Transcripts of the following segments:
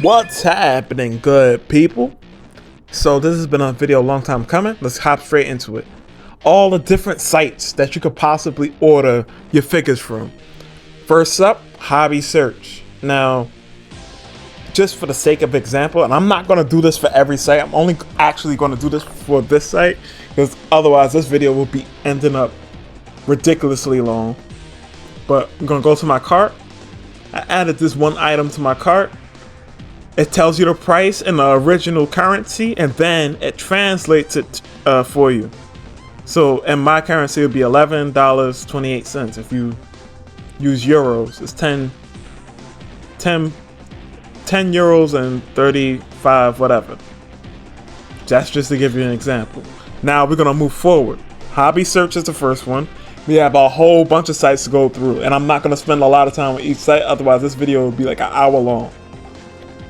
What's happening, good people? So this has been a video a long time coming. Let's hop straight into it. All the different sites that you could possibly order your figures from. First up, hobby search. Now, just for the sake of example, and I'm not going to do this for every site, I'm only actually going to do this for this site because otherwise this video will be ending up ridiculously long. But I'm going to go to my cart. I added this one item to my cart. It tells you the price in the original currency, and then it translates it for you. So in my currency, it would be $11.28. If you use euros, it's 10 euros and 35 whatever. That's just to give you an example. Now we're gonna move forward. Hobby search is the first one. We have a whole bunch of sites to go through, and I'm not gonna spend a lot of time on each site, otherwise this video will be like an hour long.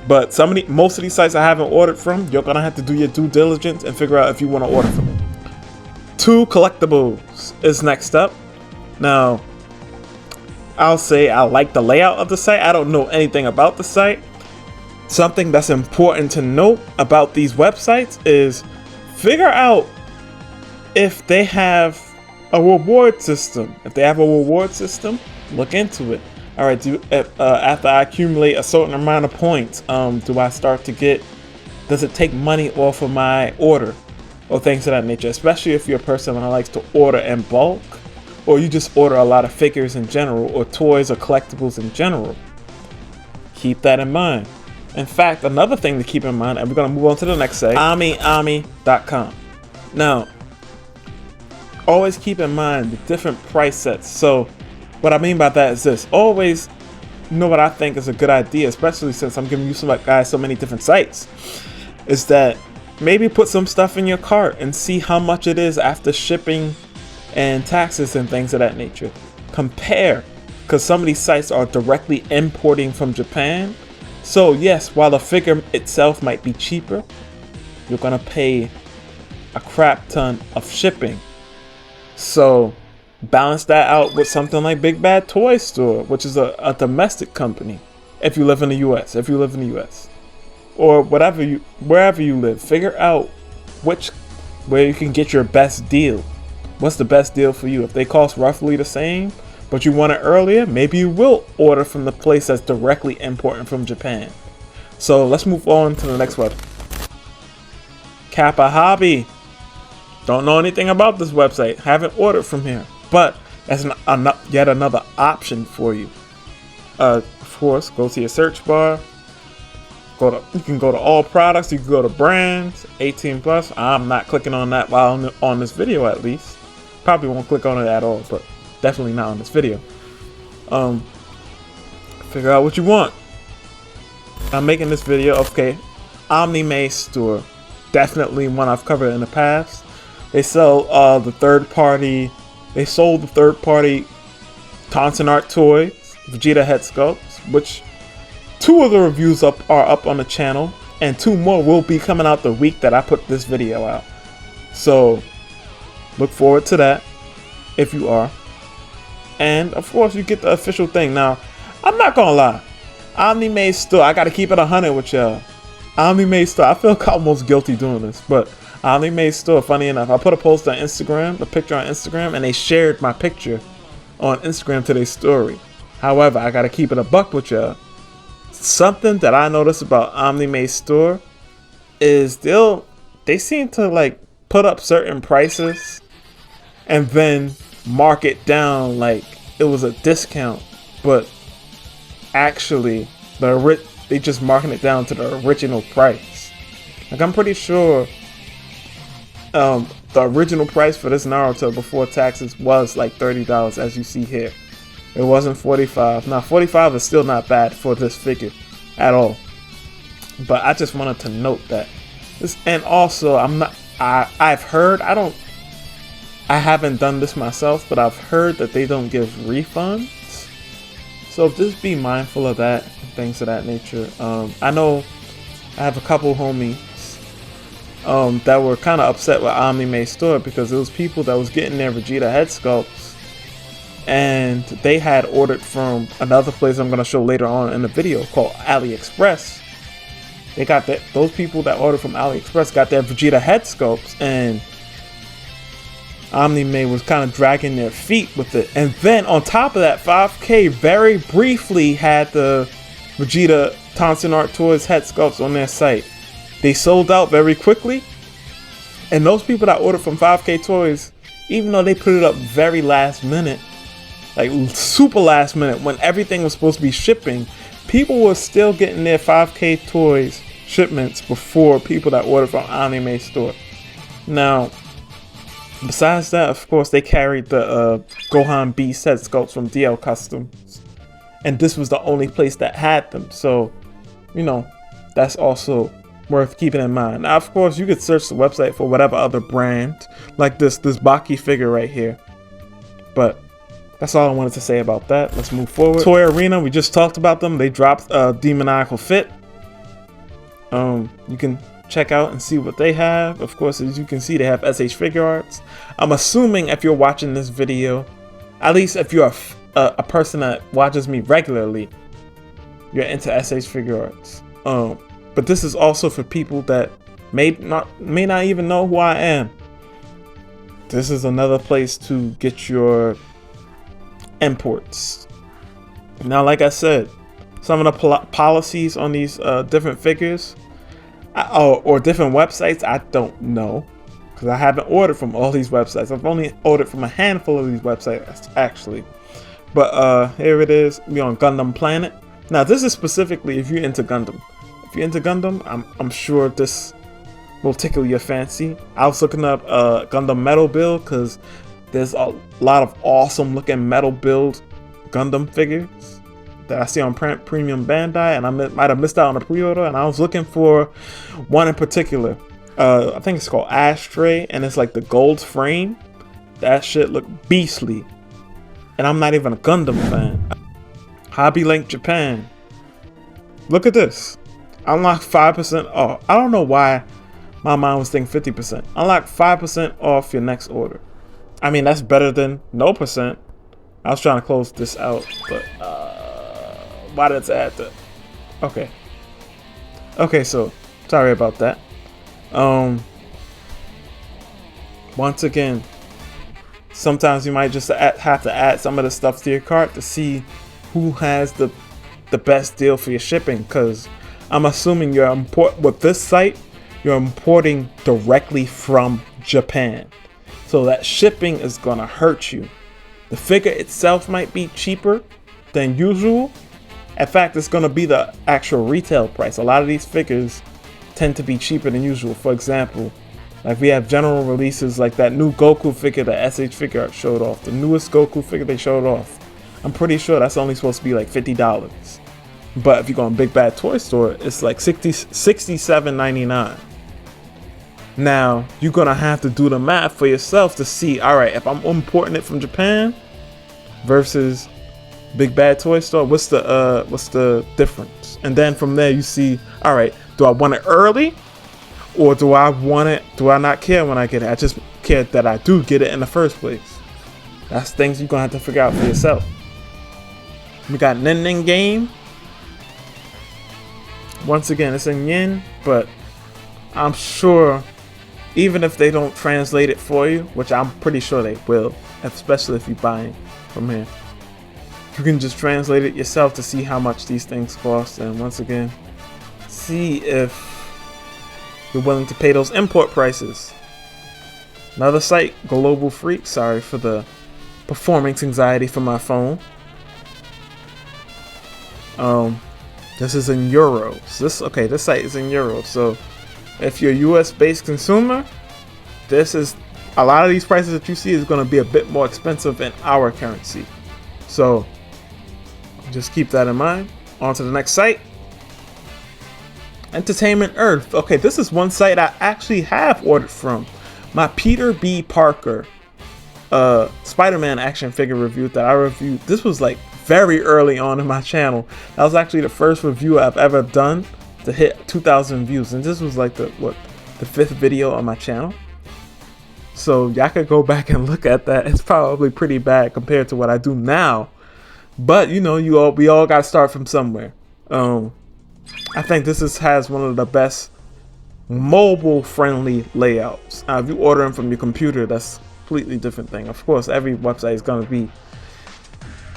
But most of these sites I haven't ordered from, you're gonna have to do your due diligence and figure out if you want to order from them. 2 collectibles is next up. Now, I'll say I like the layout of the site. I don't know anything about the site. Something that's important to note about these websites is figure out if they have a reward system. If they have a reward system, look into it. All right, after I accumulate a certain amount of points, do I start to get, does it take money off of my order or things of that nature? Especially if you're a person that likes to order in bulk, or you just order a lot of figures in general, or toys or collectibles in general. Keep that in mind. In fact, another thing to keep in mind, and we're gonna move on to the next site, Omni.com. Now, always keep in mind the different price sets. So what I mean by that is this: always know what I think is a good idea, especially since I'm giving you guys so many different sites, is that maybe put some stuff in your cart and see how much it is after shipping and taxes and things of that nature. Compare, because some of these sites are directly importing from Japan. So yes, while the figure itself might be cheaper, you're gonna pay a crap ton of shipping. So balance that out with something like Big Bad Toy Store, which is a domestic company. If you live in the US, or wherever you live, figure out where you can get your best deal. What's the best deal for you? If they cost roughly the same, but you want it earlier, maybe you will order from the place that's directly importing from Japan. So let's move on to the next one. Kappa Hobby. Don't know anything about this website. Haven't ordered from here. But that's yet another option for you. Of course, go to your search bar. You can go to all products. You can go to brands, 18 plus. I'm not clicking on that while on this video, at least. Probably won't click on it at all, but definitely not on this video. Figure out what you want. I'm making this video. Okay, Omni store, definitely one I've covered in the past. They sell the third-party. They sold the third-party Taunton Art toys, Vegeta head sculpts, which 2 of the reviews are up on the channel, and 2 more will be coming out the week that I put this video out. So look forward to that if you are. And of course, you get the official thing. Now, I'm not gonna lie, Omni store, I gotta keep it 100 with y'all. Omni store, I feel almost guilty doing this, but Omni store, funny enough, I put a post on Instagram, a picture on Instagram, and they shared my picture on Instagram to their story. However, I gotta keep it a buck with y'all. Something that I noticed about Omni store is they seem to like put up certain prices and then mark it down like it was a discount, but actually they just marking it down to the original price. Like, I'm pretty sure the original price for this Naruto before taxes was like $30, as you see here. It wasn't $45. Now, $45 is still not bad for this figure at all. But I just wanted to note that. And also, I've heard, I haven't done this myself, but I've heard that they don't give refunds. So just be mindful of that and things of that nature. I know I have a couple homies that were kind of upset with Omni store because it was people that was getting their Vegeta head sculpts and they had ordered from another place I'm going to show later on in the video called AliExpress, They got that, those people that ordered from AliExpress got their Vegeta head sculpts, and Omni was kind of dragging their feet with it. And then on top of that, 5K very briefly had the Vegeta Thompson Art Toys head sculpts on their site. They sold out very quickly, and those people that ordered from 5K Toys, even though they put it up very last minute, like super last minute, when everything was supposed to be shipping, people were still getting their 5K Toys shipments before people that ordered from Anime Store. Now, besides that, of course, they carried the Gohan Beast head sculpts from DL Customs, and this was the only place that had them. So, you know, that's also worth keeping in mind. Now, of course, you could search the website for whatever other brand, like this Baki figure right here. But that's all I wanted to say about that. Let's move forward. Toy Arena, we just talked about them. They dropped Demoniacal Fit. You can check out and see what they have. Of course, as you can see, they have S.H.Figuarts. I'm assuming if you're watching this video, at least if you're a person that watches me regularly, you're into S.H.Figuarts. But this is also for people that may not even know who I am. This is another place to get your imports. Now, like I said, some of the policies on these different figures or different websites, I don't know, because I haven't ordered from all these websites. I've only ordered from a handful of these websites actually. But here it is. We're on Gundam Planet. Now, this is specifically if you're into Gundam. If you're into Gundam, I'm sure this will tickle your fancy. I was looking up Gundam Metal Build because there's a lot of awesome looking metal build Gundam figures that I see on Premium Bandai, and I might have missed out on a pre-order, and I was looking for one in particular. I think it's called Ashtray, and it's like the gold frame. That shit looked beastly, and I'm not even a Gundam fan. Hobby Link Japan. Look at this. Unlock 5% off. I don't know why my mind was thinking 50%. Unlock 5% off your next order. I mean, that's better than no percent. I was trying to close this out, but why did it add that? Okay, so sorry about that. Once again, sometimes you might just have to add some of the stuff to your cart to see who has the best deal for your shipping, because I'm assuming with this site, you're importing directly from Japan. So that shipping is gonna hurt you. The figure itself might be cheaper than usual. In fact, it's gonna be the actual retail price. A lot of these figures tend to be cheaper than usual. For example, like we have general releases like that new Goku figure that S.H.Figuarts showed off. The newest Goku figure they showed off. I'm pretty sure that's only supposed to be like $50. But if you go on Big Bad Toy Store, it's like $67.99. Now, you're gonna have to do the math for yourself to see, all right, if I'm importing it from Japan versus Big Bad Toy Store, what's the difference? And then from there you see, all right, do I want it early, or do I not care when I get it? I just care that I do get it in the first place. That's things you're gonna have to figure out for yourself. We got Nin Game. Once again, it's in yen, but I'm sure even if they don't translate it for you, which I'm pretty sure they will, especially if you're buying from here, you can just translate it yourself to see how much these things cost. And once again, see if you're willing to pay those import prices. Another site, Global Freak. Sorry for the performance anxiety from my phone. This is in euros. This site is in euros. So if you're a US based consumer, this is a lot of these prices that you see is going to be a bit more expensive in our currency. So just keep that in mind. On to the next site. Entertainment Earth. Okay, this is one site I actually have ordered from. My Peter B. Parker Spider-Man action figure review that I reviewed. This was like very early on in my channel. That was actually the first review I've ever done to hit 2,000 views, and this was like the 5th video on my channel. So y'all could go back and look at that. It's probably pretty bad compared to what I do now, but you know, we all got to start from somewhere. I think has one of the best mobile friendly layouts. Now, if you order them from your computer, that's a completely different thing. Of course, every website is going to be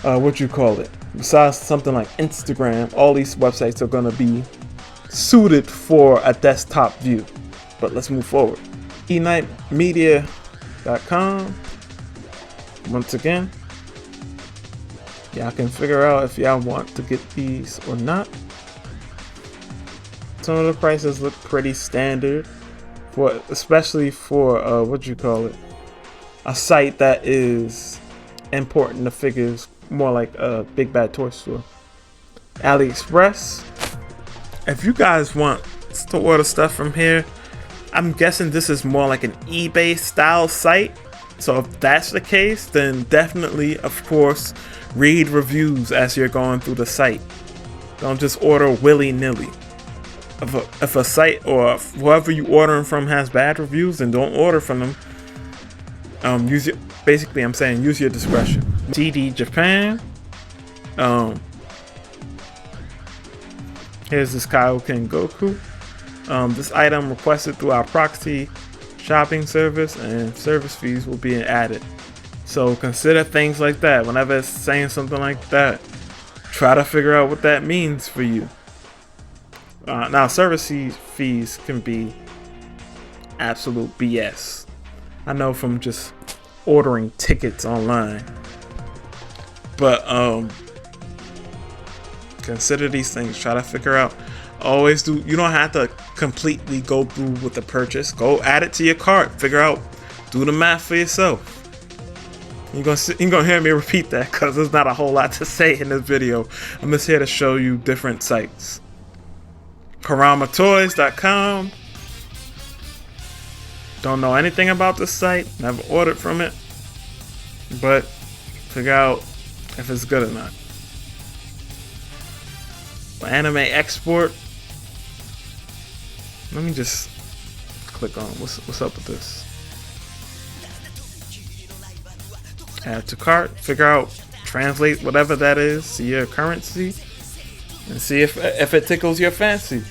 besides something like Instagram, all these websites are going to be suited for a desktop view. But let's move forward. enightmedia.com. Once again, y'all can figure out if y'all want to get these or not. Some of the prices look pretty standard, especially for a site that is importing the figures more like a big bad toy store. AliExpress. If you guys want to order stuff from here, I'm guessing this is more like an eBay style site. So if that's the case, then definitely, of course, read reviews as you're going through the site. Don't just order willy-nilly. If a site or whoever you ordering from has bad reviews, then don't order from them. Use your discretion. CD Japan. Here's this Kaioken Goku. This item requested through our proxy shopping service, and service fees will be added. So consider things like that. Whenever it's saying something like that, try to figure out what that means for you. Now, service fees can be absolute BS. I know from just ordering tickets online. But consider these things. Try to figure out. Always do. You don't have to completely go through with the purchase. Go add it to your cart. Figure out. Do the math for yourself. You're gonna hear me repeat that because there's not a whole lot to say in this video. I'm just here to show you different sites. KaramaToys.com. Don't know anything about this site. Never ordered from it. But figure out if it's good or not. Anime export. Let me just click on what's up with this. Add to cart. Figure out, translate whatever that is to your currency, and see if it tickles your fancy.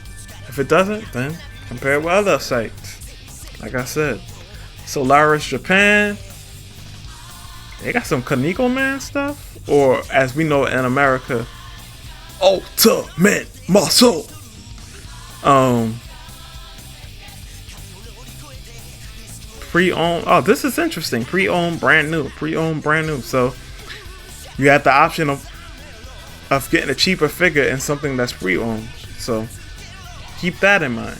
If it doesn't, then compare it with other sites. Like I said, Solaris Japan. They got some Kaneko Man stuff, or as we know in America, Ultimate Muscle. Pre-owned. Oh, this is interesting. Pre-owned, brand new. Pre-owned, brand new. So you have the option of getting a cheaper figure in something that's pre-owned. So keep that in mind.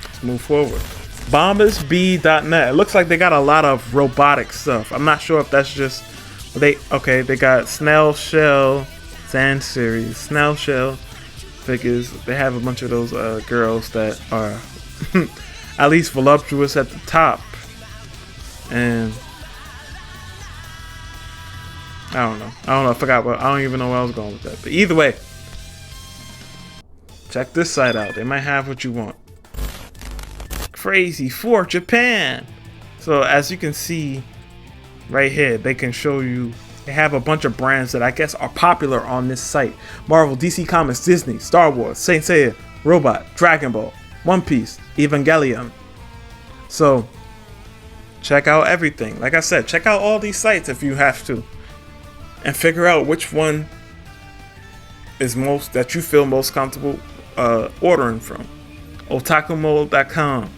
Let's move forward. BombersB.net. It looks like they got a lot of robotic stuff. I'm not sure if that's just they got Snail Shell, Sand Series, Snail Shell figures. They have a bunch of those girls that are at least voluptuous at the top, and I don't know. I forgot I don't even know where I was going with that. But either way, check this site out. They might have what you want. Crazy for Japan. So as you can see right here, they can show you. They have a bunch of brands that I guess are popular on this site. Marvel, DC Comics, Disney, Star Wars, Saint Seiya, Robot, Dragon Ball, One Piece, Evangelion. So check out everything. Like I said, check out all these sites if you have to, and figure out which one is that you feel most comfortable ordering from. Otakumode.com.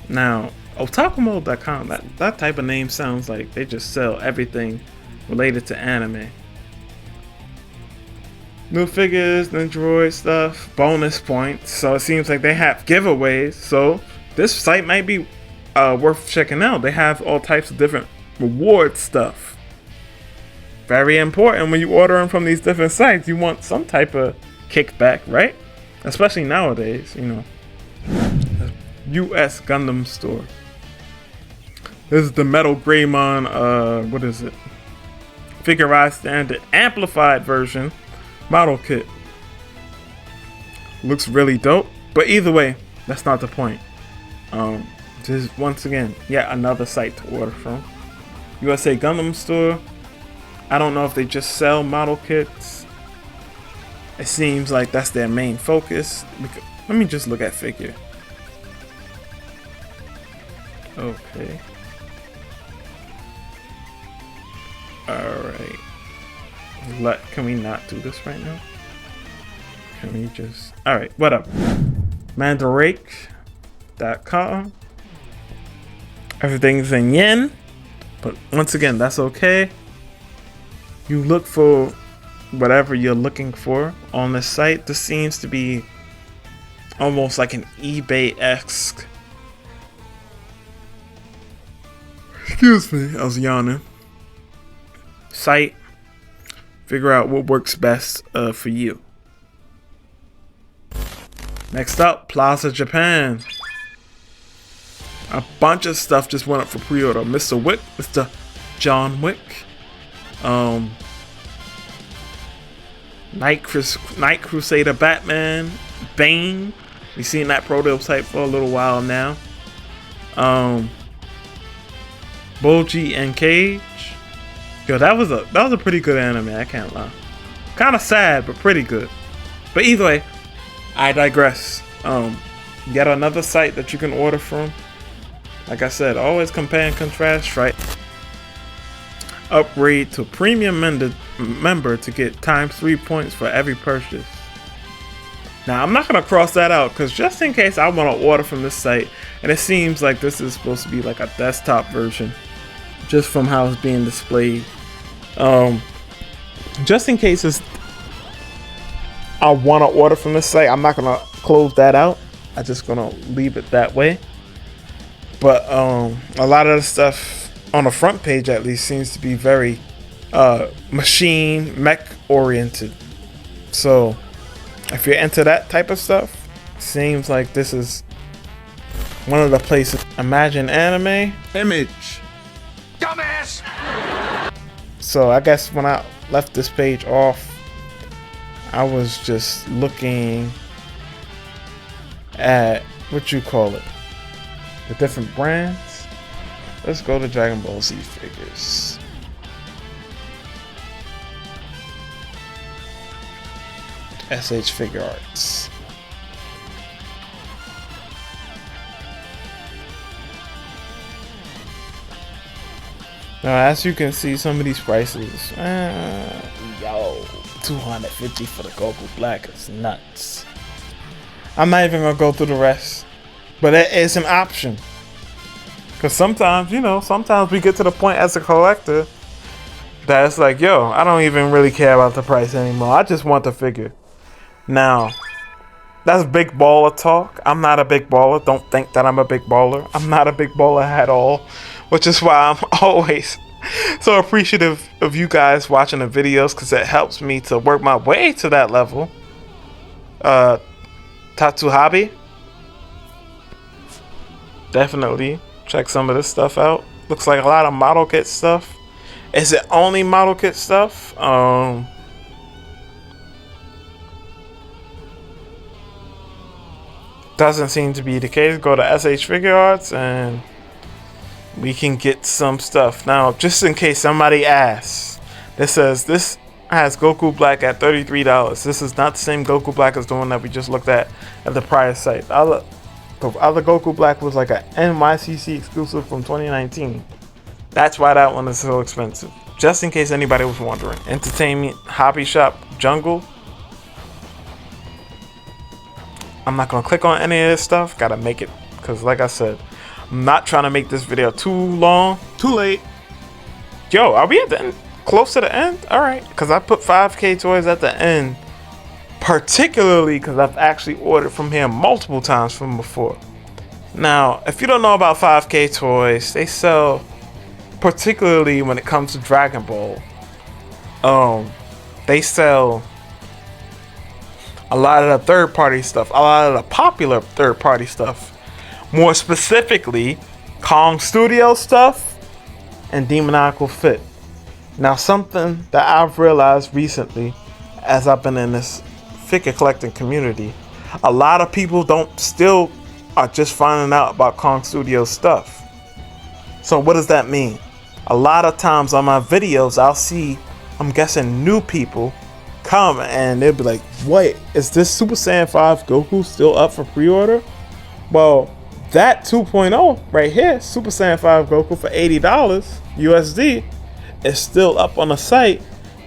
Now, Otakumode.com, that type of name sounds like they just sell everything related to anime. New figures, Nendoroid stuff, bonus points. So it seems like they have giveaways. So this site might be worth checking out. They have all types of different reward stuff. Very important when you order them from these different sites. You want some type of kickback, right? Especially nowadays, you know. US Gundam store. This is the Metal Greymon, what is it? Figuarts Standard Amplified version model kit. Looks really dope, but either way, that's not the point. This is once again yet another site to order from. USA Gundam store. I don't know if they just sell model kits. It seems like that's their main focus. Let me just look at figure. Okay. Alright. Can we not do this right now? Can we just... Alright, whatever. Mandarake.com. Everything's in yen. But once again, that's okay. You look for whatever you're looking for on this site. This seems to be almost like an eBay-esque. Excuse me, I was yawning. Site. Figure out what works best for you. Next up, Plaza Japan. A bunch of stuff just went up for pre-order. Mr. Wick, Mr. John Wick. Night Crusader Batman. Bane. We've seen that prototype for a little while now. Bulgy and Cage. Yo, that was a pretty good anime, I can't lie. Kinda sad, but pretty good. But either way, I digress. Yet another site that you can order from. Like I said, always compare and contrast, right? Upgrade to premium member to get ×3 points for every purchase. Now, I'm not going to cross that out because just in case I want to order from this site, and it seems like this is supposed to be like a desktop version, just from how it's being displayed. Just in case I want to order from this site, I'm not going to close that out. I'm just going to leave it that way. But a lot of the stuff on the front page at least seems to be very mech oriented. So if you're into that type of stuff, seems like this is one of the places. Imagine anime image. Dumbass. So I guess when I left this page off, I was just looking at what you call it, the different brands. Let's go to Dragon Ball Z figures. S.H.Figuarts. Now, as you can see, some of these prices, yo, $250 for the Goku Black is nuts. I'm not even gonna go through the rest, but it is an option. Cause sometimes, sometimes we get to the point as a collector that it's like, yo, I don't even really care about the price anymore. I just want the figure. Now, that's big baller talk. I'm not a big baller. Don't think that I'm a big baller. I'm not a big baller at all, which is why I'm always so appreciative of you guys watching the videos, because it helps me to work my way to that level. Tattoo Hobby. Definitely check some of this stuff out. Looks like a lot of model kit stuff. Is it only model kit stuff? Doesn't seem to be the case. Go to S.H.Figuarts and we can get some stuff. Now, just in case somebody asks, this says this has Goku Black at $33. This is not the same Goku Black as the one that we just looked at the prior site. The other Goku Black was like a NYCC exclusive from 2019. That's why that one is so expensive. Just in case anybody was wondering. Entertainment Hobby Shop Jungle. I'm not going to click on any of this stuff. Got to make it. Because like I said, I'm not trying to make this video too long. Too late. Yo, are we at the end? Close to the end? Alright. Because I put 5K toys at the end. Particularly because I've actually ordered from here multiple times from before. Now, if you don't know about 5K toys, they sell, particularly when it comes to Dragon Ball, they sell a lot of the third-party stuff, a lot of the popular third-party stuff. More specifically, Kong Studio stuff and Demoniacal Fit. Now, something that I've realized recently as I've been in this figure collecting community, a lot of people are just finding out about Kong Studio stuff. So what does that mean? A lot of times on my videos, I'll see, I'm guessing, new people comment and they'll be like, wait, is this Super Saiyan 5 Goku still up for pre-order? Well, that 2.0 right here, Super Saiyan 5 Goku for $80 USD, is still up on the site.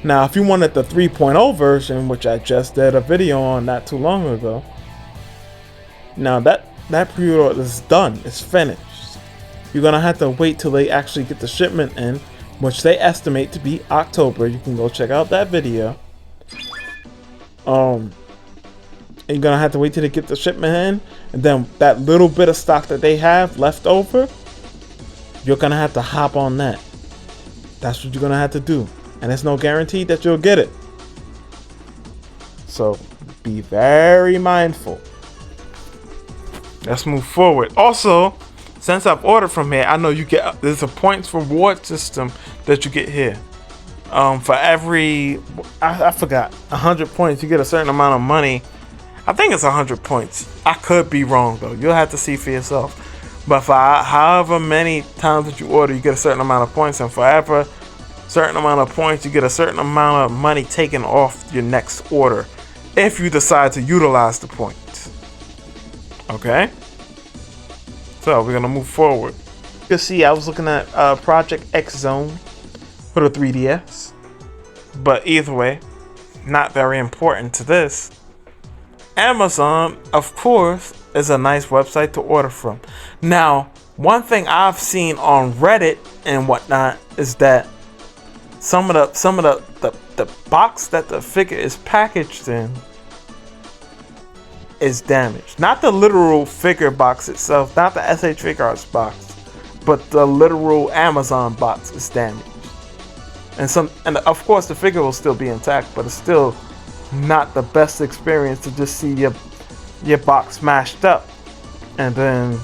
Now, if you wanted the 3.0 version, which I just did a video on not too long ago, now that pre-order is done, it's finished. You're gonna have to wait till they actually get the shipment in, which they estimate to be October. You can go check out that video. And you're gonna have to wait till they get the shipment in, and then that little bit of stock that they have left over, you're gonna have to hop on that. That's what you're gonna have to do, and it's no guarantee that you'll get it. So be very mindful. Let's move forward. Also, since I've ordered from here, I know you get, there's a points reward system that you get here. For every, I forgot, 100 points, you get a certain amount of money. I think it's 100 points. I could be wrong though. You'll have to see for yourself. But for however many times that you order, you get a certain amount of points, and for every certain amount of points, you get a certain amount of money taken off your next order, if you decide to utilize the points. Okay, so we're gonna move forward. You can see I was looking at Project X Zone for the 3DS, but either way, not very important to this. Amazon, of course, is a nice website to order from. Now, one thing I've seen on Reddit and whatnot is that some of the box that the figure is packaged in is damaged. Not the literal figure box itself, not the S.H.Figuarts box, but the literal Amazon box is damaged. And of course the figure will still be intact, but it's still not the best experience to just see your box smashed up, and then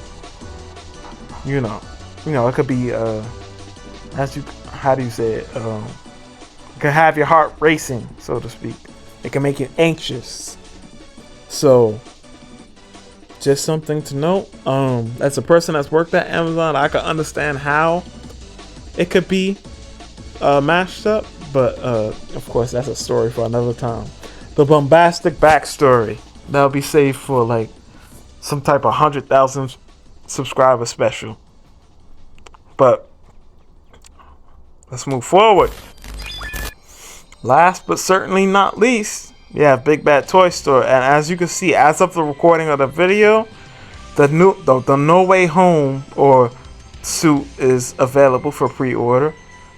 you know it could be how do you say it, it can have your heart racing, so to speak. It can make you anxious. So just something to note. As a person that's worked at Amazon, I can understand how it could be mashed up, but of course that's a story for another time. The bombastic backstory that'll be saved for like some type of 100,000 subscriber special. But let's move forward. Last but certainly not least, we have Big Bad Toy Store, and as you can see, as of the recording of the video, the No Way Home or suit is available for pre-order.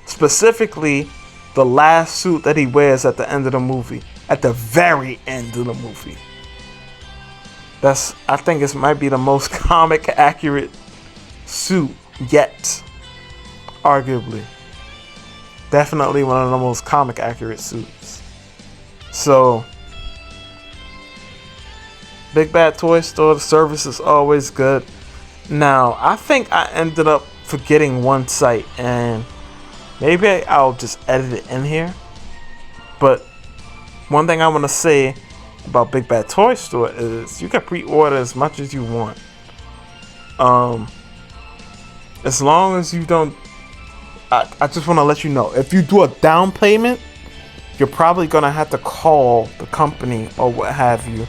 Specifically, the last suit that he wears at the end of the movie, at the very end of the movie. I think it might be the most comic accurate suit yet, arguably. Definitely one of the most comic accurate suits. So, Big Bad Toy Store, the service is always good. Now, I think I ended up forgetting one site, and maybe I'll just edit it in here. But one thing I want to say about Big Bad Toy Store is you can pre-order as much as you want. As long as you don't, I just want to let you know, if you do a down payment, you're probably going to have to call the company or what have you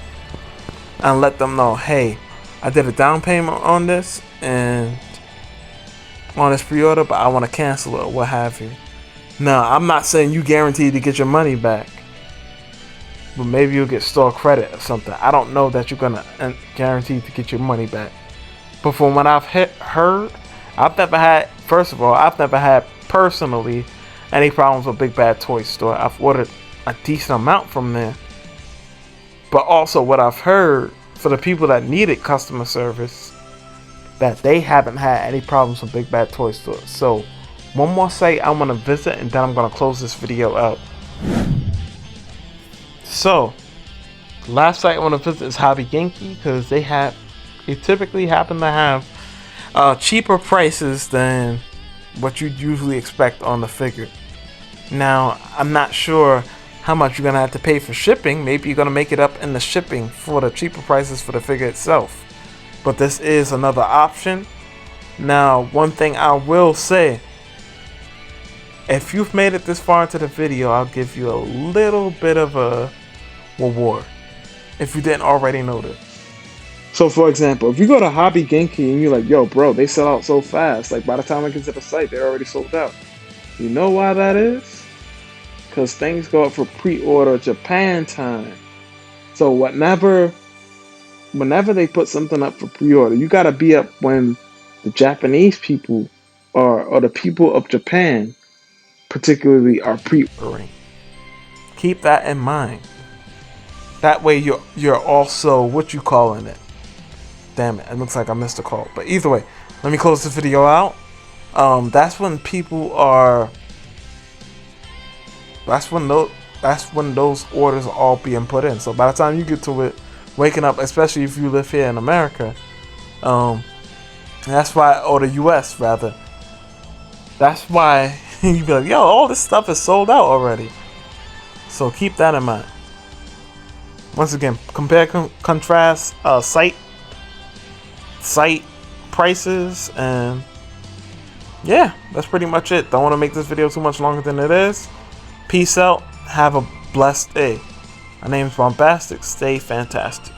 and let them know, hey, I did a down payment on this and on this pre-order, but I want to cancel it or what have you. Now, I'm not saying you guaranteed to get your money back, but maybe you'll get store credit or something. I don't know that you're going to guarantee to get your money back. But from what I've heard, I've never had personally any problems with Big Bad Toy Store. I've ordered a decent amount from there. But also what I've heard, for the people that needed customer service, that they haven't had any problems with Big Bad Toy Store. So one more site I want to visit, and then I'm going to close this video out. So the last site I want to visit is Hobby Yankee, because they typically happen to have cheaper prices than what you'd usually expect on the figure. Now, I'm not sure how much you're going to have to pay for shipping. Maybe you're going to make it up in the shipping for the cheaper prices for the figure itself. But this is another option. Now, one thing I will say, If you've made it this far into the video, I'll give you a little bit of a reward if you didn't already know this. So for example, if you go to Hobby Genki and you're like, yo bro, they sell out so fast, like by the time I get to the site, they're already sold out. You know why that is? Because things go up for pre-order Japan time. So whenever they put something up for pre-order, you gotta be up when the Japanese people or the people of Japan particularly are pre-ordering. Keep that in mind. That way you're also, what you calling it? Damn it, it looks like I missed a call. But either way, let me close this video out. That's when people are, that's when those orders are all being put in. So by the time you get to it, waking up, especially if you live here in America, that's why, or the US rather, that's why you be like, yo, all this stuff is sold out already. So keep that in mind. Once again, compare, contrast site prices, and yeah, that's pretty much it. Don't want to make this video too much longer than it is. Peace out. Have a blessed day. My name is Bombastic. Stay fantastic.